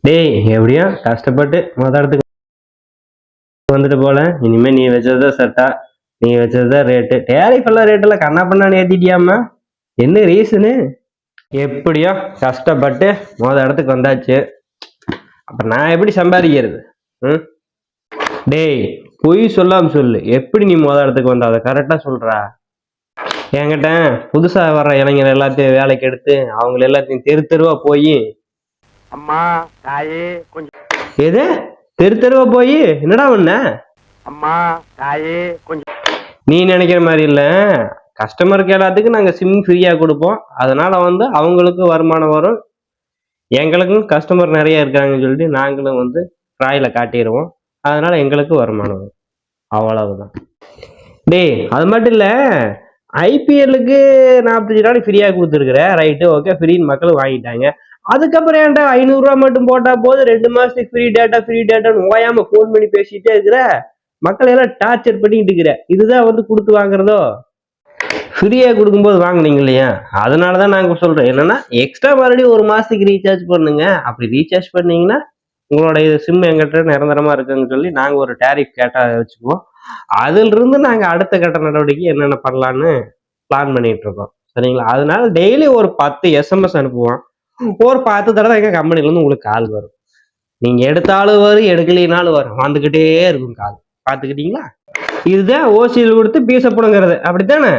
டேய் எப்படியோ கஷ்டப்பட்டு இடத்துக்கு வந்துட்டு போல. இனிமே நீ வச்சதுதான் சட்டா, நீ வச்சதுதான் ரேட்டு. டேரிஃப் எல்லாம் ரேட்டெல்லாம் கண்ணா பண்ணான்னு ஏத்திட்டியாமா? என்ன ரீசனு? எப்படியோ கஷ்டப்பட்டு இடத்துக்கு வந்தாச்சு. அப்ப நான் எப்படி சம்பாதிக்கிறது? ம் டேய் பொய் சொல்லாம சொல்லு. எப்படி நீ இடத்துக்கு வந்த அதை கரெக்டா சொல்றா. என்கிட்ட புதுசா வர்ற இளைஞர் எல்லாத்தையும் வேலைக்கு எடுத்து அவங்க எல்லாத்தையும் தெரு தெருவா போய் அம்மா தாயே கொஞ்சம் எது தெரு தெருவா போய் என்னடா பண்ண? அம்மா தாயே கொஞ்சம் நீ நினைக்கிற மாதிரி இல்ல. கஸ்டமருக்கு எல்லாத்துக்கும் நாங்க சிம் ஃப்ரீயா கொடுப்போம். அதனால அவங்களுக்கு வருமானம் வரும். எங்களுக்கும் கஸ்டமர் நிறைய இருக்காங்கன்னு சொல்லிட்டு நாங்களும் ட்ராயில காட்டிடுவோம். அதனால எங்களுக்கு வருமானம் வரும். அவ்வளவுதான். டேய் அது மட்டும் இல்ல, ஐபிஎல்லுக்கு 45 நாள் ஃப்ரீயா கொடுத்துருக்குற. ரைட்டு, ஓகே, ஃப்ரீன்னு மக்களும் வாங்கிட்டாங்க. அதுக்கப்புறம் ஏன்டா 500 மட்டும் போட்டா போது 2 மாசத்துக்கு ஃப்ரீ டேட்டான்னு ஓயாம போன் பண்ணி பேசிட்டே இருக்கிற. மக்களை எல்லாம் டார்ச்சர் பண்ணிட்டு இருக்கிற. இதுதான் கொடுத்து வாங்குறதோ? ஃப்ரீயா கொடுக்கும்போது வாங்கினீங்க இல்லையா? அதனாலதான் நாங்க சொல்றோம் என்னன்னா, எக்ஸ்ட்ரா மறுபடியும் 1 மாசத்துக்கு ரீசார்ஜ் பண்ணுங்க. அப்படி ரீசார்ஜ் பண்ணீங்கன்னா உங்களோட சிம் எங்கிட்ட நிரந்தரமா இருக்குன்னு சொல்லி நாங்க ஒரு டேரிஃப் கேட்டா வச்சுக்குவோம். அதுல இருந்து நாங்க அடுத்த கட்ட நடவடிக்கை என்னென்ன பண்ணலான்னு பிளான் பண்ணிட்டு இருக்கோம். சரிங்களா? அதனால டெய்லி ஒரு 10 எஸ்எம்எஸ் அனுப்புவோம். ஒரு 10 தடவை எங்க கம்பெனில இருந்து உங்களுக்கு கால் வரும். நீங்க எடுத்தாலும் வரும், எடுக்கலினாலும் வரும். வந்துகிட்டே இருக்கும் கால். பாத்துக்கிட்டீங்களா? இதுதான் ஓசியில் கொடுத்து பீச புடுங்கிறது. அப்படித்தானே?